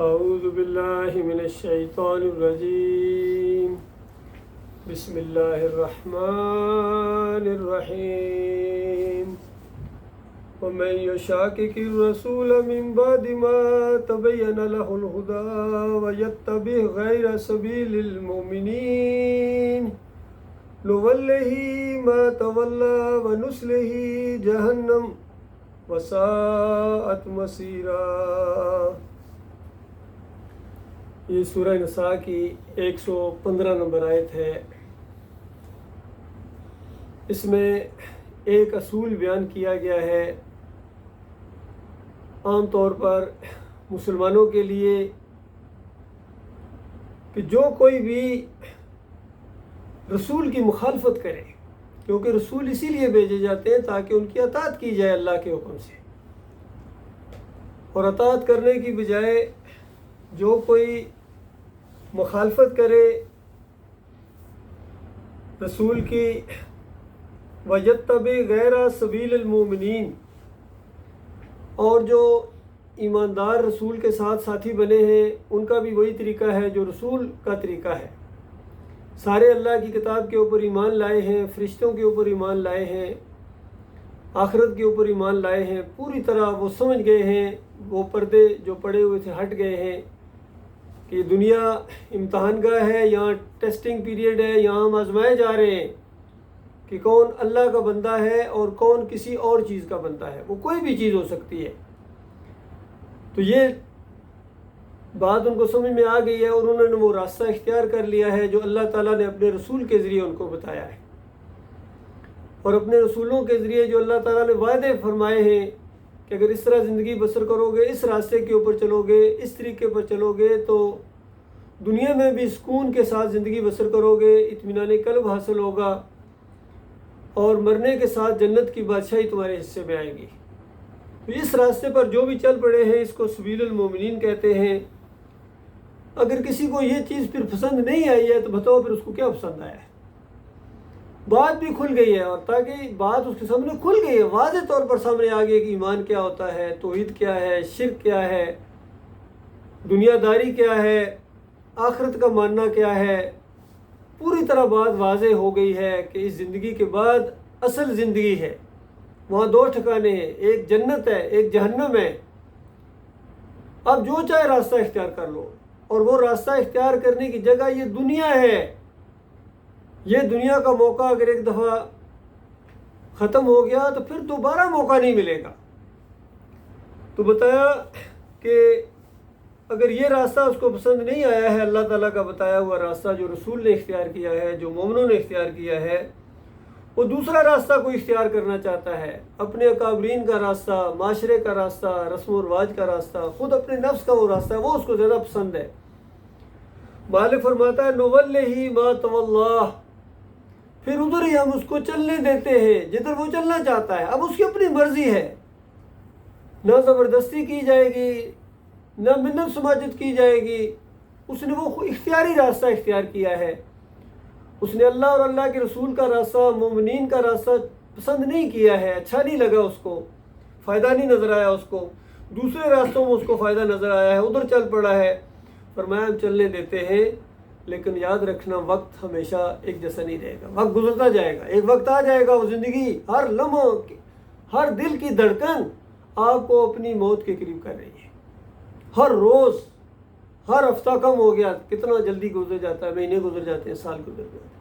اعوذ باللہ من الشیطان الرجیم بسم اللہ الرحمن الرحیم ومن یشاقق الرسول من بعد ما تبین له الهدى ویتبع غیر سبیل المؤمنین نولہ ما تولى ونصلہ جہنم وساءت مصیرا۔ یہ سورہ نساء کی 115 نمبر آیت ہے۔ اس میں ایک اصول بیان کیا گیا ہے عام طور پر مسلمانوں کے لیے کہ جو کوئی بھی رسول کی مخالفت کرے، کیونکہ رسول اسی لیے بھیجے جاتے ہیں تاکہ ان کی اطاعت کی جائے اللہ کے حکم سے، اور اطاعت کرنے کی بجائے جو کوئی مخالفت کرے رسول کی وَيَتَّبِعْ غَيْرَ سَبِيلِ الْمُؤْمِنِينَ، اور جو ایماندار رسول کے ساتھ ساتھی بنے ہیں ان کا بھی وہی طریقہ ہے جو رسول کا طریقہ ہے۔ سارے اللہ کی کتاب کے اوپر ایمان لائے ہیں، فرشتوں کے اوپر ایمان لائے ہیں، آخرت کے اوپر ایمان لائے ہیں، پوری طرح وہ سمجھ گئے ہیں، وہ پردے جو پڑے ہوئے تھے ہٹ گئے ہیں کہ دنیا امتحان گاہ ہے، یہاں ٹیسٹنگ پیریڈ ہے، یہاں ہم آزمائے جا رہے ہیں کہ کون اللہ کا بندہ ہے اور کون کسی اور چیز کا بندہ ہے، وہ کوئی بھی چیز ہو سکتی ہے۔ تو یہ بات ان کو سمجھ میں آ گئی ہے اور انہوں نے وہ راستہ اختیار کر لیا ہے جو اللہ تعالیٰ نے اپنے رسول کے ذریعے ان کو بتایا ہے، اور اپنے رسولوں کے ذریعے جو اللہ تعالیٰ نے وعدے فرمائے ہیں کہ اگر اس طرح زندگی بسر کرو گے، اس راستے کے اوپر چلو گے، اس طریقے پر چلو گے تو دنیا میں بھی سکون کے ساتھ زندگی بسر کرو گے، اطمینان قلب حاصل ہوگا، اور مرنے کے ساتھ جنت کی بادشاہی تمہارے حصے میں آئے گی۔ تو اس راستے پر جو بھی چل پڑے ہیں اس کو سبیل المومنین کہتے ہیں۔ اگر کسی کو یہ چیز پھر پسند نہیں آئی ہے تو بتاؤ پھر اس کو کیا پسند آیا ہے۔ بات بھی کھل گئی ہے، اور تاکہ بات اس کے سامنے کھل گئی ہے، واضح طور پر سامنے آ گئی کہ ایمان کیا ہوتا ہے، توحید کیا ہے، شرک کیا ہے، دنیا داری کیا ہے، آخرت کا ماننا کیا ہے، پوری طرح بات واضح ہو گئی ہے کہ اس زندگی کے بعد اصل زندگی ہے، وہاں دو ٹھکانے ہیں، ایک جنت ہے، ایک جہنم ہے۔ اب جو چاہے راستہ اختیار کر لو، اور وہ راستہ اختیار کرنے کی جگہ یہ دنیا ہے۔ یہ دنیا کا موقع اگر ایک دفعہ ختم ہو گیا تو پھر دوبارہ موقع نہیں ملے گا۔ تو بتایا کہ اگر یہ راستہ اس کو پسند نہیں آیا ہے، اللہ تعالیٰ کا بتایا ہوا راستہ جو رسول نے اختیار کیا ہے، جو مومنوں نے اختیار کیا ہے، وہ دوسرا راستہ کوئی اختیار کرنا چاہتا ہے، اپنے اکابرین کا راستہ، معاشرے کا راستہ، رسم و رواج کا راستہ، خود اپنے نفس کا وہ راستہ ہے، وہ اس کو زیادہ پسند ہے۔ مالک فرماتا ہے نُوَلِّهِ مَا تَوَلَّىٰ، پھر ادھر ہی ہم اس کو چلنے دیتے ہیں جدھر وہ چلنا چاہتا ہے۔ اب اس کی اپنی مرضی ہے، نہ زبردستی کی جائے گی، نہ منت سماجت کی جائے گی۔ اس نے وہ اختیاری راستہ اختیار کیا ہے۔ اس نے اللہ اور اللہ کے رسول کا راستہ، مومنین کا راستہ پسند نہیں کیا ہے، اچھا نہیں لگا، اس کو فائدہ نہیں نظر آیا، اس کو دوسرے راستوں میں اس کو فائدہ نظر آیا ہے، ادھر چل پڑا ہے۔ فرمایا ہم چلنے دیتے ہیں، لیکن یاد رکھنا وقت ہمیشہ ایک جیسا نہیں رہے گا، وقت گزرتا جائے گا، ایک وقت آ جائے گا، وہ زندگی ہر لمحہ، ہر دل کی دھڑکن آپ کو اپنی موت کے قریب کر رہی ہے۔ ہر روز، ہر ہفتہ کم ہو گیا، کتنا جلدی گزر جاتا ہے، مہینے گزر جاتے ہیں، سال گزر جاتے ہیں۔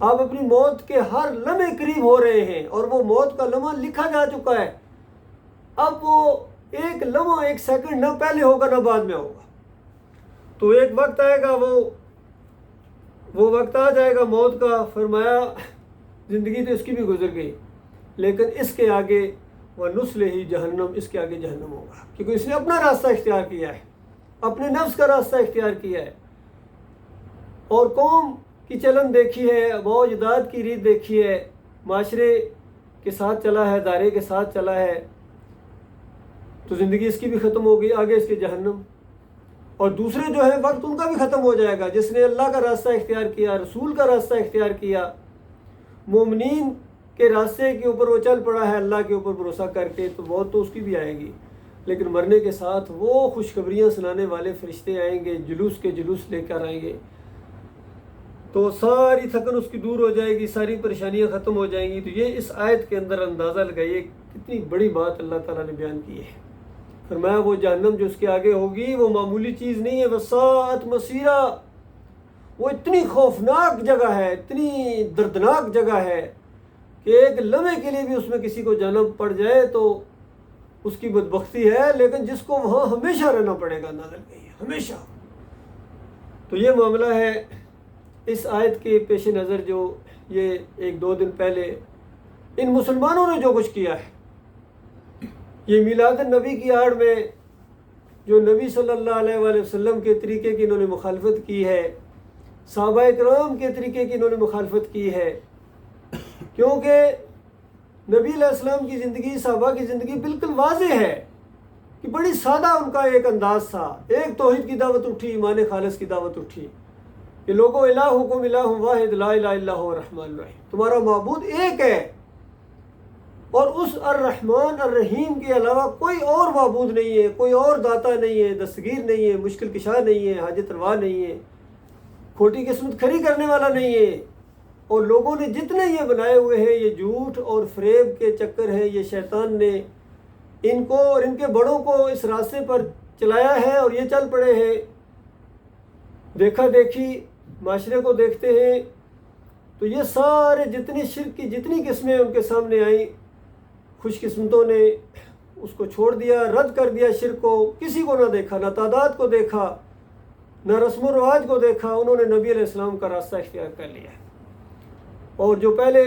آپ اپنی موت کے ہر لمحے قریب ہو رہے ہیں، اور وہ موت کا لمحہ لکھا جا چکا ہے۔ اب وہ ایک لمحہ، ایک سیکنڈ نہ پہلے ہوگا نہ بعد میں ہوگا۔ تو ایک وقت آئے گا، وہ وقت آ جائے گا موت کا۔ فرمایا زندگی تو اس کی بھی گزر گئی، لیکن اس کے آگے وَنُصْلِهِ جہنم، اس کے آگے جہنم ہوگا، کیونکہ اس نے اپنا راستہ اختیار کیا ہے، اپنے نفس کا راستہ اختیار کیا ہے، اور قوم کی چلن دیکھی ہے، اباء و اجداد کی ریت دیکھی ہے، معاشرے کے ساتھ چلا ہے، دائرے کے ساتھ چلا ہے، تو زندگی اس کی بھی ختم ہو گئی، آگے اس کے جہنم۔ اور دوسرے جو ہے وقت ان کا بھی ختم ہو جائے گا، جس نے اللہ کا راستہ اختیار کیا، رسول کا راستہ اختیار کیا، مومنین کے راستے کے اوپر وہ چل پڑا ہے اللہ کے اوپر بھروسہ کر کے، تو موت تو اس کی بھی آئے گی۔ لیکن مرنے کے ساتھ وہ خوشخبریاں سنانے والے فرشتے آئیں گے، جلوس کے جلوس لے کر آئیں گے، تو ساری تھکن اس کی دور ہو جائے گی، ساری پریشانیاں ختم ہو جائیں گی۔ تو یہ اس آیت کے اندر اندازہ لگائیے کتنی بڑی بات اللہ تعالیٰ نے بیان کی ہے۔ فرمایا وہ جہنم جو اس کے آگے ہوگی وہ معمولی چیز نہیں ہے، وساعت مسیرہ، وہ اتنی خوفناک جگہ ہے، اتنی دردناک جگہ ہے کہ ایک لمحے کے لیے بھی اس میں کسی کو جہنم پڑ جائے تو اس کی بدبختی ہے، لیکن جس کو وہاں ہمیشہ رہنا پڑے گا، نظر گئی ہے ہمیشہ۔ تو یہ معاملہ ہے۔ اس آیت کے پیش نظر جو یہ 1-2 دن پہلے ان مسلمانوں نے جو کچھ کیا ہے، یہ میلاد النبی کی آڑ میں جو نبی صلی اللہ علیہ وآلہ وسلم کے طریقے کی انہوں نے مخالفت کی ہے، صحابہ کرام کے طریقے کی انہوں نے مخالفت کی ہے، کیونکہ نبی علیہ السلام کی زندگی، صحابہ کی زندگی بالکل واضح ہے کہ بڑی سادہ ان کا ایک انداز تھا۔ ایک توحید کی دعوت اٹھی، ایمان خالص کی دعوت اٹھی کہ لوگوں الہکم الہ واحد لا الہ الا هو الرحمن الرحیم، تمہارا معبود ایک ہے اور اس الرحمن الرحیم کے علاوہ کوئی اور معبود نہیں ہے، کوئی اور داتا نہیں ہے، دستگیر نہیں ہے، مشکل کشا نہیں ہے، حاجت روا نہیں ہے، کھوٹی قسمت کھری کرنے والا نہیں ہے۔ اور لوگوں نے جتنے یہ بنائے ہوئے ہیں، یہ جھوٹ اور فریب کے چکر ہیں، یہ شیطان نے ان کو اور ان کے بڑوں کو اس راستے پر چلایا ہے اور یہ چل پڑے ہیں۔ دیکھا دیکھی معاشرے کو دیکھتے ہیں تو یہ سارے جتنی شرک کی جتنی قسمیں ان کے سامنے آئیں، خوش قسمتوں نے اس کو چھوڑ دیا، رد کر دیا شرک کو، کسی کو نہ دیکھا، نہ تعداد کو دیکھا، نہ رسم و رواج کو دیکھا، انہوں نے نبی علیہ السلام کا راستہ اختیار کر لیا۔ اور جو پہلے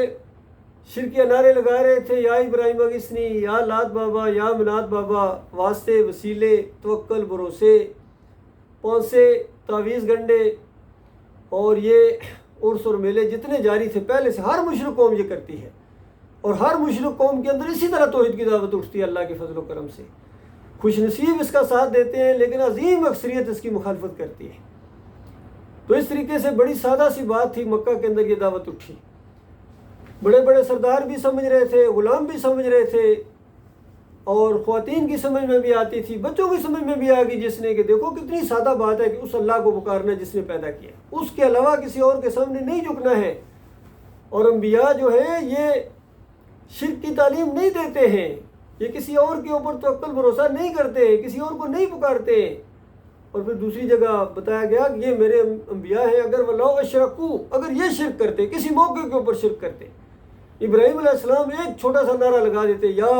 شرکیہ نعرے لگا رہے تھے، یا ابراہیم اغثنی، یا لات بابا، یا منات بابا، واسطے وسیلے، توکل، بھروسے، پونسے، تعویذ گنڈے اور یہ عرس اور میلے جتنے جاری تھے پہلے سے، ہر مشرک قوم یہ کرتی ہے، اور ہر مشرک قوم کے اندر اسی طرح توحید کی دعوت اٹھتی ہے اللہ کے فضل و کرم سے۔ خوش نصیب اس کا ساتھ دیتے ہیں، لیکن عظیم اکثریت اس کی مخالفت کرتی ہے۔ تو اس طریقے سے بڑی سادہ سی بات تھی، مکہ کے اندر یہ دعوت اٹھی۔ بڑے بڑے سردار بھی سمجھ رہے تھے، غلام بھی سمجھ رہے تھے، اور خواتین کی سمجھ میں بھی آتی تھی، بچوں کی سمجھ میں بھی آ گئی، جس نے کہ دیکھو کتنی سادہ بات ہے کہ اس اللہ کو پکارنا جس نے پیدا کیا، اس کے علاوہ کسی اور کے سامنے نہیں جھکنا ہے۔ اور انبیاء جو ہیں یہ شرک کی تعلیم نہیں دیتے ہیں، یہ کسی اور کے اوپر توکل بھروسہ نہیں کرتے، کسی اور کو نہیں پکارتے۔ اور پھر دوسری جگہ بتایا گیا کہ یہ میرے انبیاء ہیں، اگر وَلَوْ أَشْرَكُوا، اگر یہ شرک کرتے، کسی موقع کے اوپر شرک کرتے، ابراہیم علیہ السلام ایک چھوٹا سا نعرہ لگا دیتے، یا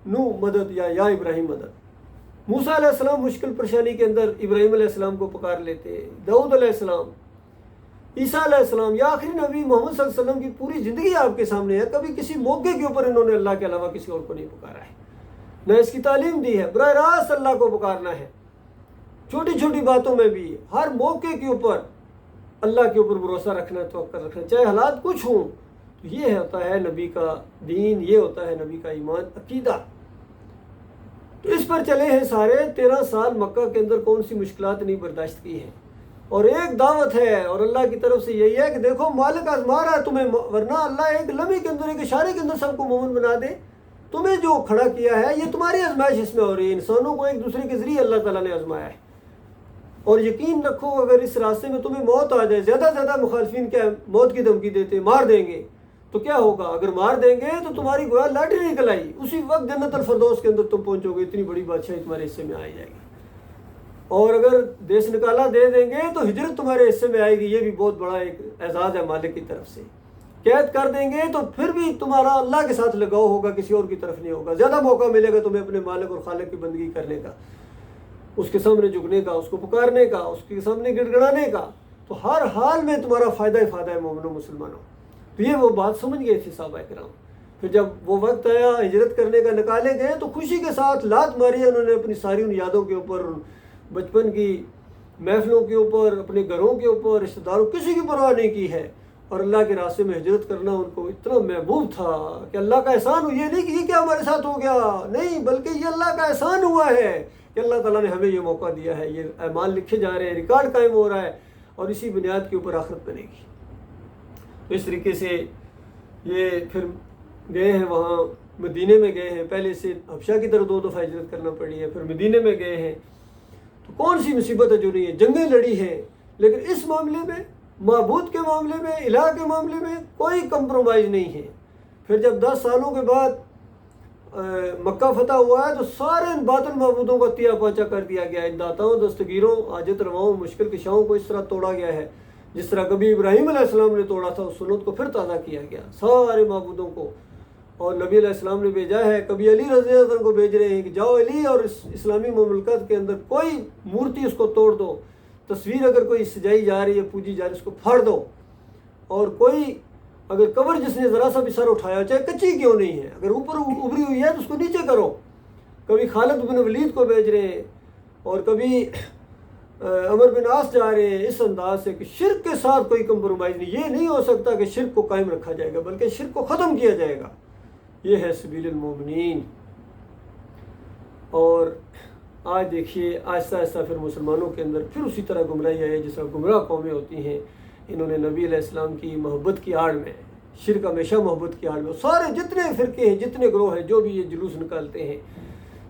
نو مدد، یا ابراہیم مدد۔ موسیٰ علیہ السلام مشکل پریشانی کے اندر ابراہیم علیہ السلام کو پکار لیتے، داؤد علیہ السلام، عیسیٰ علیہ السلام، یا آخری نبی محمد صلی اللہ علیہ وسلم کی پوری زندگی آپ کے سامنے ہے، کبھی کسی موقع کے اوپر انہوں نے اللہ کے علاوہ کسی اور کو نہیں پکارا ہے، نہ اس کی تعلیم دی ہے۔ براہ راست اللہ کو پکارنا ہے، چھوٹی چھوٹی باتوں میں بھی، ہر موقع کے اوپر اللہ کے اوپر بھروسہ رکھنا، توکل رکھنا، چاہے حالات کچھ ہوں۔ تو یہ ہوتا ہے نبی کا دین، یہ ہوتا ہے نبی کا ایمان، عقیدہ۔ تو اس پر چلے ہیں سارے 13 سال مکہ کے اندر، کون سی مشکلات نہیں برداشت کی ہیں، اور ایک دعوت ہے، اور اللہ کی طرف سے یہی ہے کہ دیکھو مالک آزما رہا ہے تمہیں، ورنہ اللہ ایک لمحے کے اندر، ایک اشارے کے اندر سب کو مومن بنا دے۔ تمہیں جو کھڑا کیا ہے یہ تمہاری آزمائش اس میں ہو رہی ہے، انسانوں کو ایک دوسرے کے ذریعے اللہ تعالیٰ نے آزمایا ہے۔ اور یقین رکھو اگر اس راستے میں تمہیں موت آ جائے، زیادہ سے زیادہ مخالفین کیا موت کی دھمکی دیتے، مار دیں گے، تو کیا ہوگا؟ اگر مار دیں گے تو تمہاری گویا لاٹری نکل آئی، اسی وقت جنت الفردوس کے اندر تم پہنچو گے، اتنی بڑی بادشاہی تمہارے حصے میں آ جائے گی۔ اور اگر دیس نکالا دے دیں گے تو ہجرت تمہارے حصے میں آئے گی، یہ بھی بہت بڑا ایک اعزاز ہے مالک کی طرف سے۔ قید کر دیں گے تو پھر بھی تمہارا اللہ کے ساتھ لگاؤ ہوگا، کسی اور کی طرف نہیں ہوگا، زیادہ موقع ملے گا تمہیں اپنے مالک اور خالق کی بندگی کرنے کا، اس کے سامنے جھکنے کا، اس کو پکارنے کا، اس کے سامنے گڑ گڑانے کا۔ تو ہر حال میں تمہارا فائدہ ہی فائدہ ہے مومنوں مسلمانوں۔ تو یہ وہ بات سمجھ گئے تھے صحابہ کرام۔ پھر جب وہ وقت آیا ہجرت کرنے کا، نکالے گئے، تو خوشی کے ساتھ لات ماری انہوں نے اپنی ساری ان یادوں کے اوپر، بچپن کی محفلوں کے اوپر، اپنے گھروں کے اوپر، رشتہ داروں، کسی کی پرواہ نہیں کی ہے۔ اور اللہ کے راستے میں ہجرت کرنا ان کو اتنا محبوب تھا کہ اللہ کا احسان ہو، یہ نہیں کہ یہ کیا ہمارے ساتھ ہو گیا، نہیں، بلکہ یہ اللہ کا احسان ہوا ہے کہ اللہ تعالیٰ نے ہمیں یہ موقع دیا ہے، یہ اعمال لکھے جا رہے ہیں، ریکارڈ قائم ہو رہا ہے، اور اسی بنیاد کے اوپر آخرت بنے گی۔ تو اس طریقے سے یہ پھر گئے ہیں وہاں مدینے میں گئے ہیں، پہلے سے حبشہ کی طرف 2 دفعہ ہجرت کرنا پڑی ہے، پھر مدینے میں گئے ہیں، تو کون سی مصیبت ہے جو نہیں ہے؟ جنگیں لڑی ہیں، لیکن اس معاملے میں، معبود کے معاملے میں، الہ کے معاملے میں کوئی کمپرومائز نہیں ہے۔ پھر جب 10 سالوں کے بعد مکہ فتح ہوا ہے تو سارے ان باطل معبودوں کا تیا پاچا کر دیا گیا ہے، ان داتاؤں، دستگیروں، حاجت رواؤں، مشکل کشاؤں کو اس طرح توڑا گیا ہے جس طرح کبھی ابراہیم علیہ السلام نے توڑا تھا، اس سنت کو پھر تازہ کیا گیا سارے معبودوں کو، اور نبی علیہ السلام نے بھیجا ہے، کبھی علی رضی اللہ عنہ کو بھیج رہے ہیں کہ جاؤ علی اور اسلامی مملکت کے اندر کوئی مورتی اس کو توڑ دو، تصویر اگر کوئی سجائی جا رہی ہے، پوجی جا رہی ہے، اس کو پھاڑ دو، اور کوئی اگر قبر جس نے ذرا سا بھی سر اٹھایا چاہے کچی کیوں نہیں ہے، اگر اوپر ابری ہوئی ہے تو اس کو نیچے کرو۔ کبھی خالد بن ولید کو بھیج رہے ہیں، اور کبھی عمر بن عاص جا رہے ہیں، اس انداز سے کہ شرک کے ساتھ کوئی کمپرومائز نہیں۔ یہ نہیں ہو سکتا کہ شرک کو قائم رکھا جائے گا، بلکہ شرک کو ختم کیا جائے گا۔ یہ ہے سبیل المومنین۔ اور آج دیکھیے آہستہ آہستہ پھر مسلمانوں کے اندر پھر اسی طرح گمراہی آئی، جس طرح گمراہ قومیں ہوتی ہیں، انہوں نے نبی علیہ السلام کی محبت کی آڑ میں، شرک ہمیشہ محبت کی آڑ میں، سارے جتنے فرقے ہیں، جتنے گروہ ہیں، جو بھی یہ جلوس نکالتے ہیں،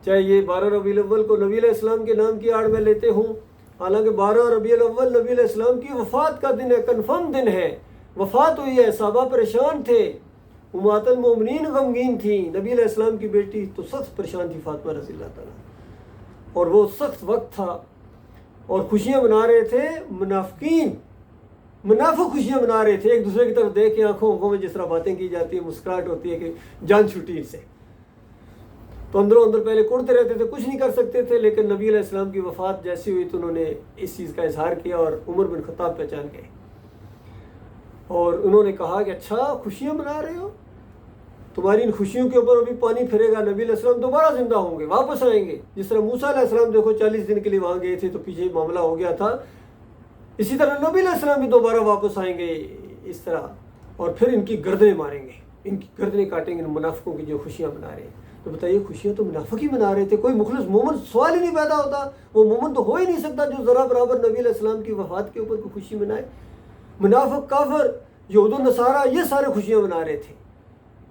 چاہے یہ 12 ربیع الاول کو نبی علیہ السلام کے نام کی آڑ میں لیتے ہوں، حالانکہ 12 ربیع الاول نبی علیہ السلام کی وفات کا دن ہے، کنفرم دن ہے، وفات ہوئی ہے، صحابہ پریشان تھے، امہات المومنین غمگین تھیں، نبی علیہ السلام کی بیٹی تو سخت پریشان تھی، فاطمہ رضی اللہ تعالیٰ، اور وہ سخت وقت تھا، اور خوشیاں منا رہے تھے منافق خوشیاں منا رہے تھے، ایک دوسرے کی طرف دیکھ کے آنکھوں میں جس طرح باتیں کی جاتی ہیں، مسکراہٹ ہوتی ہے کہ جان چھوٹی سے، تو اندروں اندر پہلے کڑتے رہتے تھے، کچھ نہیں کر سکتے تھے، لیکن نبی علیہ السلام کی وفات جیسی ہوئی تو انہوں نے اس چیز کا اظہار کیا، اور عمر بن خطاب پہچان گئے، اور انہوں نے کہا کہ اچھا خوشیاں منا رہے ہو، تمہاری ان خوشیوں کے اوپر ابھی پانی پھرے گا، نبی علیہ السلام دوبارہ زندہ ہوں گے، واپس آئیں گے، جس طرح موسیٰ علیہ السلام دیکھو 40 دن کے لیے وہاں گئے تھے تو پیچھے معاملہ ہو گیا تھا، اسی طرح نبی علیہ السلام بھی دوبارہ واپس آئیں گے اس طرح، اور پھر ان کی گردنیں ماریں گے، ان کی گردنیں کاٹیں گے ان منافقوں کی جو خوشیاں منا رہے ہیں۔ تو بتائیے خوشیاں تو منافق ہی منا رہے تھے، کوئی مخلص مومن سوال ہی نہیں پیدا ہوتا، وہ مومن تو ہو ہی نہیں سکتا جو ذرا برابر نبی علیہ السلام کی وفات کے اوپر کوئی خوشی منائے۔ منافق، کافر، یہود و نصارہ یہ سارے خوشیاں منا رہے تھے،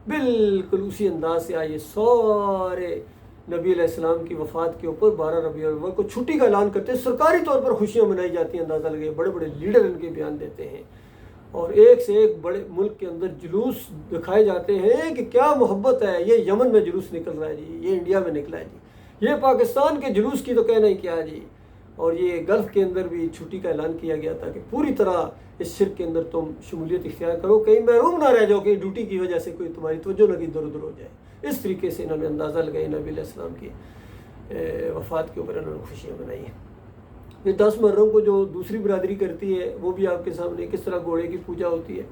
بالکل اسی انداز سے آئیے سارے نبی علیہ السلام کی وفات کے اوپر 12 ربیع الاول کو چھٹی کا اعلان کرتے ہیں، سرکاری طور پر خوشیاں منائی جاتی ہیں، اندازہ لگے، بڑے بڑے لیڈر ان کے بیان دیتے ہیں، اور ایک سے ایک بڑے ملک کے اندر جلوس دکھائے جاتے ہیں کہ کیا محبت ہے، یہ یمن میں جلوس نکل رہا ہے جی، یہ انڈیا میں نکلا ہے جی، یہ پاکستان کے جلوس کی تو کہنا ہی کیا جی، اور یہ گلف کے اندر بھی چھٹی کا اعلان کیا گیا تھا کہ پوری طرح اس شرک کے اندر تم شمولیت اختیار کرو، کہیں محروم نہ رہ جاؤ، کہ ڈیوٹی کی وجہ سے کوئی تمہاری توجہ نہ ادھر ادھر ہو جائے۔ اس طریقے سے انہوں نے اندازہ لگائی، نبی علیہ السلام کی وفات کے اوپر انہوں نے خوشیاں منائی ہیں۔ یہ 10 محرم کو جو دوسری برادری کرتی ہے وہ بھی آپ کے سامنے کس طرح گھوڑے کی پوجا ہوتی ہے،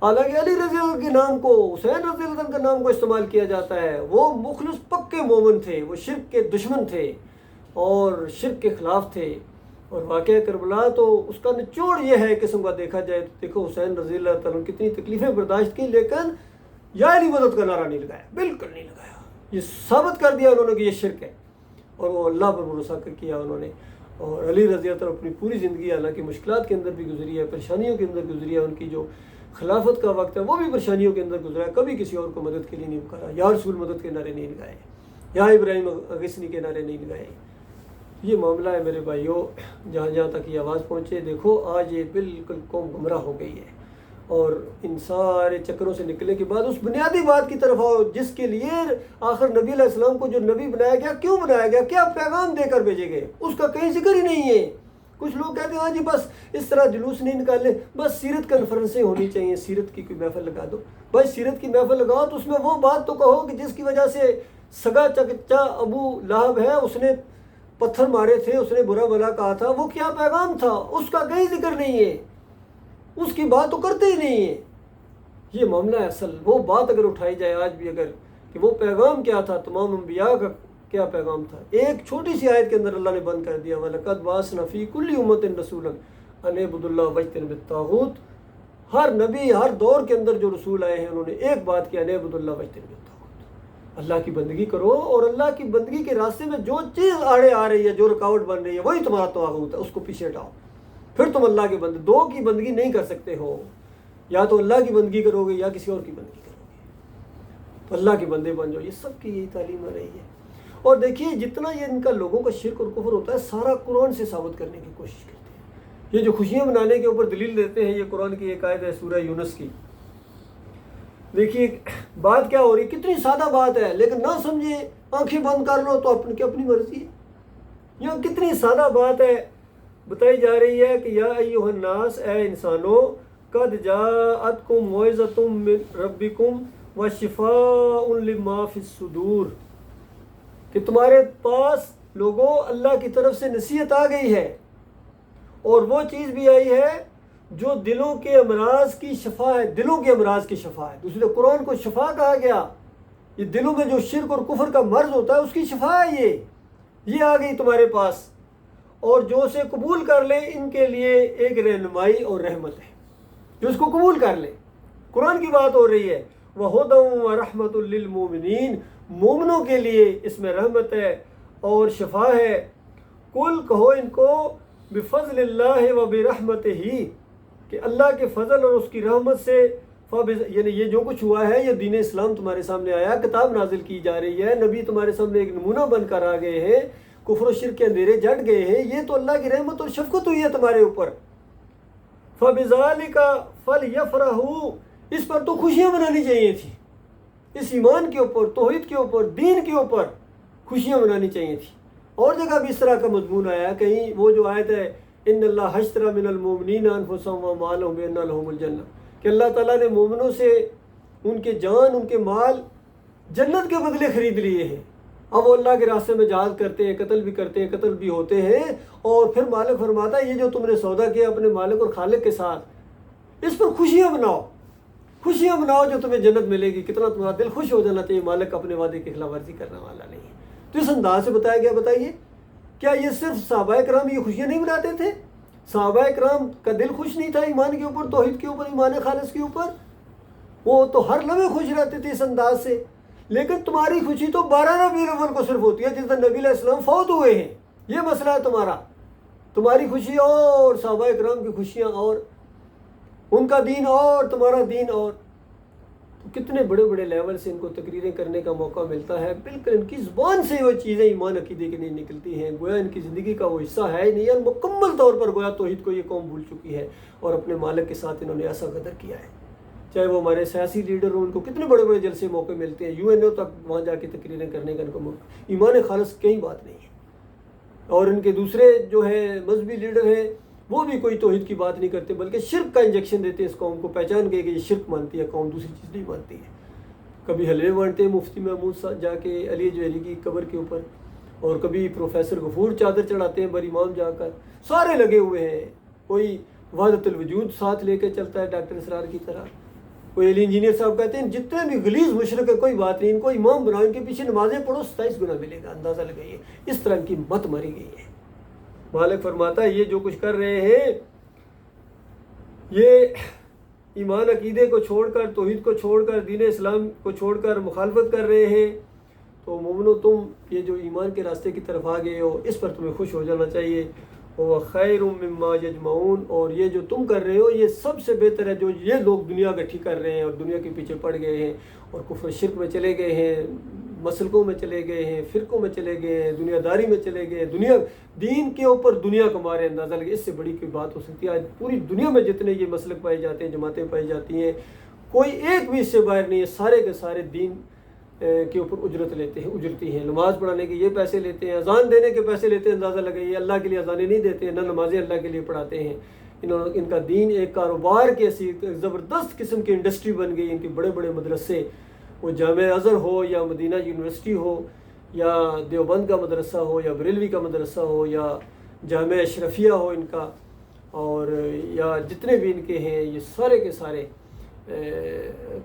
حالانکہ علی رضی اللہ عنہ کے نام کو، حسین رضی اللہ عنہ کے نام کو استعمال کیا جاتا ہے، وہ مخلص پکے مومن تھے، وہ شرک کے دشمن تھے اور شرک کے خلاف تھے، اور واقعہ کربلا تو اس کا نچوڑ یہ ہے قسم کا دیکھا جائے تو دیکھو حسین رضی اللہ تعالیٰ کتنی تکلیفیں برداشت کی، لیکن یا علی مدد کا نعرہ نہیں لگایا، بالکل نہیں لگایا، یہ ثابت کر دیا انہوں نے کہ یہ شرک ہے، اور وہ اللہ پر بھروسہ کیا انہوں نے، اور علی رضی اللہ تعالیٰ اپنی پوری زندگی حالانکہ مشکلات کے اندر بھی گزری ہے، پریشانیوں کے اندر گزری ہے، ان کی جو خلافت کا وقت ہے وہ بھی پریشانیوں کے اندر گزرا ہے، کبھی کسی اور کو مدد کے لیے نہیں پکارا، یا رسول مدد کے نعرے نہیں لگائے، یا ابراہیم اغثنی کے نعرے نہیں لگائے۔ یہ معاملہ ہے میرے بھائیوں، جہاں جہاں تک یہ آواز پہنچے، دیکھو آج یہ بالکل قوم گمراہ ہو گئی ہے، اور ان سارے چکروں سے نکلنے کے بعد اس بنیادی بات کی طرف آؤ جس کے لیے آخر نبی علیہ السلام کو جو نبی بنایا گیا، کیوں بنایا گیا، کیا پیغام دے کر بھیجے گئے، اس کا کہیں ذکر ہی نہیں ہے۔ کچھ لوگ کہتے ہیں ہاں جی بس اس طرح جلوس نہیں نکالنے، بس سیرت کانفرنسیں ہونی چاہیے، سیرت کی کوئی محفل لگا دو، بھائی سیرت کی محفل لگاؤ تو اس میں وہ بات تو کہو کہ جس کی وجہ سے سگا چچا ابو لہب ہے، اس نے پتھر مارے تھے، اس نے برا بھلا کہا تھا، وہ کیا پیغام تھا، اس کا کہیں ذکر نہیں ہے، اس کی بات تو کرتے ہی نہیں ہے۔ یہ معاملہ ہے اصل، وہ بات اگر اٹھائی جائے آج بھی اگر کہ وہ پیغام کیا تھا، تمام انبیاء کا کیا پیغام تھا، ایک چھوٹی سی آیت کے اندر اللہ نے بند کر دیا، وَلَقَدْ بَعَثْنَا فِي كُلِّ أُمَّةٍ رَسُولًا أَنِ اعْبُدُوا اللَّهَ وَاجْتَنِبُوا الطَّاغُوتَ۔ ہر نبی، ہر دور کے اندر جو رسول آئے ہیں انہوں نے ایک بات کیا، أَنِ اعْبُدُوا اللَّهَ وَاجْتَنِبُوا الطَّاغُوتَ، اللہ کی بندگی کرو، اور اللہ کی بندگی کے راستے میں جو چیز آڑے آ رہی ہے، جو رکاوٹ بن رہی ہے، وہی تمہارا طاغوت ہے، اس کو پیچھے ہٹاؤ، پھر تم اللہ کے بندے، دو کی بندگی نہیں کر سکتے ہو، یا تو اللہ کی بندگی کرو گے یا کسی اور کی بندگی کرو گے۔ اللہ کے بندے بن جاؤ، یہ سب کی یہی تعلیم آ رہی ہے۔ اور دیکھیے جتنا یہ ان کا لوگوں کا شرک اور کفر ہوتا ہے سارا قرآن سے ثابت کرنے کی کوشش کرتے ہیں۔ یہ جو خوشیاں منانے کے اوپر دلیل دیتے ہیں، یہ قرآن کی ایک آیت ہے سورہ یونس کی۔ دیکھیے بات کیا ہو رہی، کتنی سادہ بات ہے، لیکن نہ سمجھے آنکھیں بند کر لو تو اپنی مرضی ہے۔ یہاں کتنی سادہ بات ہے بتائی جا رہی ہے کہ یا ایھا الناس، اے انسانوں، قد جاءتکم موعظۃ من ربکم وشفاء لما فی الصدور، کہ تمہارے پاس لوگوں اللہ کی طرف سے نصیحت آ گئی ہے، اور وہ چیز بھی آئی ہے جو دلوں کے امراض کی شفا ہے، دلوں کے امراض کی شفا ہے۔ دوسرے قرآن کو شفا کہا گیا، یہ دلوں میں جو شرک اور کفر کا مرض ہوتا ہے اس کی شفا ہے، یہ آ گئی تمہارے پاس، اور جو اسے قبول کر لے ان کے لیے ایک رہنمائی اور رحمت ہے، جو اس کو قبول کر لے۔ قرآن کی بات ہو رہی ہے، وَهُدًى وَرَحْمَةٌ لِّلْمُؤْمِنِينَ، مومنوں کے لیے اس میں رحمت ہے اور شفا ہے۔ قل کہو ان کو، بفضل اللہ وبرحمتہ، کہ اللہ کے فضل اور اس کی رحمت سے، یعنی یہ جو کچھ ہوا ہے، یہ دین اسلام تمہارے سامنے آیا، کتاب نازل کی جا رہی ہے، نبی تمہارے سامنے ایک نمونہ بن کر آ گئے ہیں، کفر و شرک کے اندھیرے جٹ گئے ہیں، یہ تو اللہ کی رحمت اور شفقت ہوئی ہے تمہارے اوپر۔ فَبِذَلِكَ فَلْيَفْرَحُوا، اس پر تو خوشیاں منانی چاہیے تھی، اس ایمان کے اوپر، توحید کے اوپر، دین کے اوپر خوشیاں منانی چاہیے تھی۔ اور جگہ بھی اس طرح کا مضمون آیا، کہیں وہ جو آیت ہے ان اللہ اشتری من المؤمنین انفسهم واموالهم بان لهم الجنہ، کہ اللہ تعالیٰ نے مومنوں سے ان کے جان، ان کے مال جنت کے بدلے خرید لیے ہیں۔ اب وہ اللہ کے راستے میں جہاد کرتے ہیں، قتل بھی کرتے ہیں، قتل بھی ہوتے ہیں، اور پھر مالک فرماتا ہے یہ جو تم نے سودا کیا اپنے مالک اور خالق کے ساتھ، اس پر خوشیاں مناؤ، خوشیاں مناؤ جو تمہیں جنت ملے گی۔ کتنا تمہارا دل خوش ہو جانا چاہیے، مالک اپنے وعدے کی خلاف ورزی کرنے والا نہیں ہے۔ تو اس انداز سے بتایا گیا۔ بتائیے کیا یہ صرف صحابہ کرام یہ خوشیاں نہیں مناتے تھے؟ صحابہ کرام کا دل خوش نہیں تھا ایمان کے اوپر، توحید کے اوپر، ایمان خالص کے اوپر؟ وہ تو ہر لمحے خوش رہتے تھے اس انداز سے۔ لیکن تمہاری خوشی تو 12 ربیع الاول کو صرف ہوتی ہے، جس دن نبی علیہ السلام فوت ہوئے ہیں، یہ مسئلہ ہے تمہارا۔ تمہاری خوشی اور صحابہ کرام کی خوشیاں اور، ان کا دین اور تمہارا دین اور۔ تو کتنے بڑے بڑے لیول سے ان کو تقریریں کرنے کا موقع ملتا ہے، بالکل ان کی زبان سے وہ چیزیں ایمان عقیدے کی نہیں نکلتی ہیں، گویا ان کی زندگی کا وہ حصہ ہے ہی نہیں ہے، مکمل طور پر گویا توحید کو یہ قوم بھول چکی ہے، اور اپنے مالک کے ساتھ انہوں نے ایسا غدر کیا ہے۔ چاہے وہ ہمارے سیاسی لیڈر ہوں، ان کو کتنے بڑے بڑے جلسے موقع ملتے ہیں، UN تک وہاں جا کے تقریریں کرنے کا ان کو موقع، ایمان خالص کہیں بات نہیں ہے۔ اور ان کے دوسرے جو ہے مذہبی لیڈر ہیں، وہ بھی کوئی توحید کی بات نہیں کرتے، بلکہ شرک کا انجیکشن دیتے ہیں اس قوم کو، پہچان گئے کہ یہ شرک مانتی ہے قوم، دوسری چیز نہیں مانتی ہے۔ کبھی حلوے بانٹتے ہیں مفتی محمود صاحب جا کے علی جوہری کی قبر کے اوپر، اور کبھی پروفیسر غفور چادر چڑھاتے ہیں بر امام جا کر، سارے لگے ہوئے ہیں۔ کوئی وحدت الوجود ساتھ لے کے چلتا ہے ڈاکٹر اسرار کی طرح، کوئی علی انجینئر صاحب کہتے ہیں جتنے بھی غلیظ مشرک ہے کوئی بات نہیں، ان کو امام بناؤ، ان کے پیچھے نمازیں پڑھو، 27 گنا ملے گا۔ اندازہ لگائیے اس طرح کی مت ماری گئی ہے۔ مالک فرماتا ہے یہ جو کچھ کر رہے ہیں، یہ ایمان عقیدے کو چھوڑ کر، توحید کو چھوڑ کر، دین اسلام کو چھوڑ کر مخالفت کر رہے ہیں، تو مومنو تم یہ جو ایمان کے راستے کی طرف آ گئے ہو، اس پر تمہیں خوش ہو جانا چاہیے۔ وَخَيْرٌ مِّمَّا يَجْمَعُونَ، اور یہ جو تم کر رہے ہو یہ سب سے بہتر ہے جو یہ لوگ دنیا گٹھی کر رہے ہیں اور دنیا کے پیچھے پڑ گئے ہیں اور کفر شرک میں چلے گئے ہیں، مسلکوں میں چلے گئے ہیں، فرقوں میں چلے گئے ہیں، دنیا داری میں چلے گئے ہیں، دنیا دین کے اوپر دنیا کما رہے ہیں۔ اندازہ لگے اس سے بڑی کوئی بات ہو سکتی ہے؟ آج پوری دنیا میں جتنے یہ مسلک پائے جاتے ہیں، جماعتیں پائی جاتی ہیں، کوئی ایک بھی اس سے باہر نہیں ہے، سارے کے سارے دین کے اوپر اجرت لیتے ہیں، اجرتی ہیں۔ نماز پڑھانے کے یہ پیسے لیتے ہیں، اذان دینے کے پیسے لیتے ہیں، اندازہ لگائیے اللہ کے لیے اذانیں نہیں دیتے ہیں، نہ نمازیں اللہ کے لیے پڑھاتے ہیں۔ ان کا دین ایک کاروبار کی ایسی زبردست قسم کی انڈسٹری بن گئی، ان کے بڑے بڑے مدرسے، وہ جامعہ ازہر ہو یا مدینہ یونیورسٹی ہو یا دیوبند کا مدرسہ ہو یا بریلوی کا مدرسہ ہو یا جامعہ اشرفیہ ہو ان کا، اور یا جتنے بھی ان کے ہیں، یہ سارے کے سارے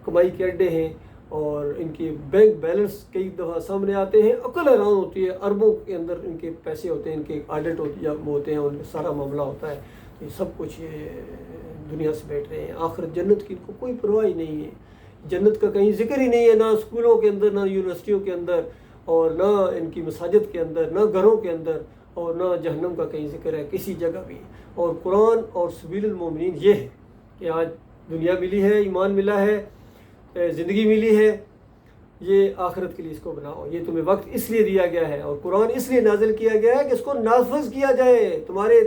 کمائی کے اڈے ہیں، اور ان کی بینک بیلنس کئی دفعہ سامنے آتے ہیں، عقل حیران ہوتی ہے، اربوں کے اندر ان کے پیسے ہوتے ہیں، ان کے آڈٹ ہوتے ہیں، ان کا سارا معاملہ ہوتا ہے۔ یہ سب کچھ یہ دنیا سے بیٹھ رہے ہیں، آخرت جنت کی ان کو کوئی پرواہ ہی نہیں ہے، جنت کا کہیں ذکر ہی نہیں ہے، نہ اسکولوں کے اندر، نہ یونیورسٹیوں کے اندر، اور نہ ان کی مساجد کے اندر، نہ گھروں کے اندر، اور نہ جہنم کا کہیں ذکر ہے کسی جگہ بھی۔ اور قرآن اور سبیل المومنین یہ ہے کہ آج دنیا ملی ہے، ایمان ملا ہے، زندگی ملی ہے، یہ آخرت کے لیے اس کو بناؤ، یہ تمہیں وقت اس لیے دیا گیا ہے، اور قرآن اس لیے نازل کیا گیا ہے کہ اس کو نافذ کیا جائے، تمہارے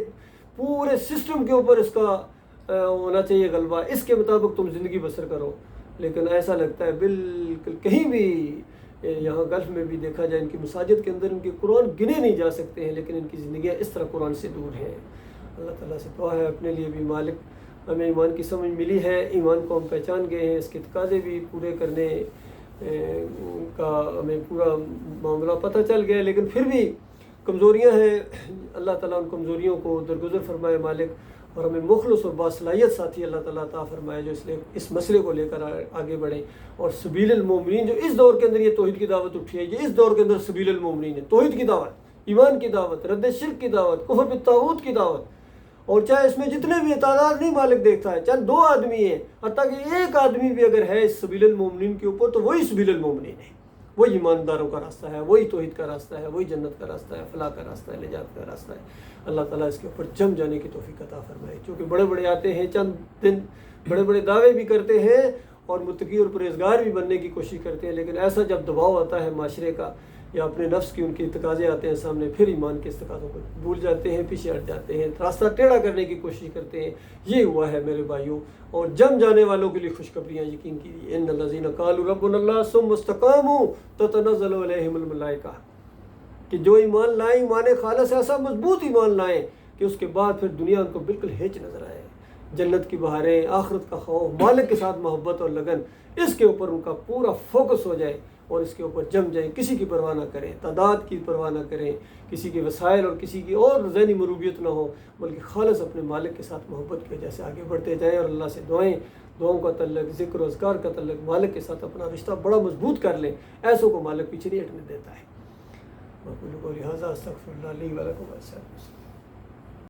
پورے سسٹم کے اوپر اس کا ہونا چاہیے غلبہ، اس کے مطابق تم زندگی بسر کرو۔ لیکن ایسا لگتا ہے بالکل کہیں بھی، یہاں گلف میں بھی دیکھا جائے، ان کی مساجد کے اندر ان کے قرآن گنے نہیں جا سکتے ہیں، لیکن ان کی زندگیاں اس طرح قرآن سے دور ہیں۔ اللہ تعالیٰ سے دعا ہے اپنے لیے بھی، مالک ہمیں ایمان کی سمجھ ملی ہے، ایمان کو ہم پہچان گئے ہیں، اس کے تقاضے بھی پورے کرنے کا ہمیں پورا معاملہ پتہ چل گیا، لیکن پھر بھی کمزوریاں ہیں۔ اللہ تعالیٰ ان کمزوریوں کو درگزر فرمائے مالک، اور ہمیں مخلص اور باصلاحیت ساتھی اللہ تعالیٰ عطا فرمائے جو اس مسئلے کو لے کر آگے بڑھیں، اور سبیل المومنین جو اس دور کے اندر یہ توحید کی دعوت اٹھی ہے، یہ اس دور کے اندر سبیل المومنین ہے، توحید کی دعوت، ایمان کی دعوت، رد شرک کی دعوت، کفر بالطاغوت کی دعوت، اور چاہے اس میں جتنے بھی تعداد نہیں مالک دیکھتا ہے، چاہے 2 آدمی ہیں، حتیٰ کہ 1 آدمی بھی اگر ہے اس سبیل المومنین کے اوپر، تو وہی سبیل المومنین ہے، وہی ایمانداروں کا راستہ ہے، وہی توحید کا راستہ ہے، وہی جنت کا راستہ ہے، فلاح کا راستہ ہے، نجات کا راستہ ہے۔ اللہ تعالیٰ اس کے اوپر جم جانے کی توفیق عطا فرمائے۔ چونکہ بڑے بڑے آتے ہیں، چند دن بڑے بڑے دعوے بھی کرتے ہیں اور متقی اور پرہیزگار بھی بننے کی کوشش کرتے ہیں، لیکن ایسا جب دباؤ آتا ہے معاشرے کا یا اپنے نفس کی ان کے تقاضے آتے ہیں سامنے، پھر ایمان کے اس تقاضوں کو بھول جاتے ہیں، پیچھے ہٹ جاتے ہیں، راستہ ٹیڑھا کرنے کی کوشش کرتے ہیں۔ یہ ہوا ہے میرے بھائیوں، اور جم جانے والوں کے لیے خوشخبریاں یقین کیجیے، ان الذین قالوا ربنا اللہ ثم استقاموا تتنزل علیہم الملائکہ، کہ جو ایمان لائیں، ایمان خالص ایسا مضبوط ایمان لائیں کہ اس کے بعد پھر دنیا ان کو بالکل ہیچ نظر آئے، جنت کی بہاریں، آخرت کا خوف، مالک کے ساتھ محبت اور لگن، اس کے اوپر ان کا پورا فوکس ہو جائے، اور اس کے اوپر جم جائیں، کسی کی پرواہ نہ کریں، تعداد کی پرواہ نہ کریں، کسی کے وسائل اور کسی کی اور ذہنی مروبیت نہ ہو، بلکہ خالص اپنے مالک کے ساتھ محبت کی وجہ سے آگے بڑھتے جائیں، اور اللہ سے دعاؤں کا تعلق، ذکر و اذکار کا تعلق، مالک کے ساتھ اپنا رشتہ بڑا مضبوط کر لیں۔ ایسوں کو مالک پیچھے نہیں ہٹنے دیتا ہے۔ وَأَقُولُ قَوْلِي هَٰذَا أَسْتَغْفِرُ اللَّهَ لِي وَلَكُمْ وَلِسَائِرِ الْمُسْلِمِينَ۔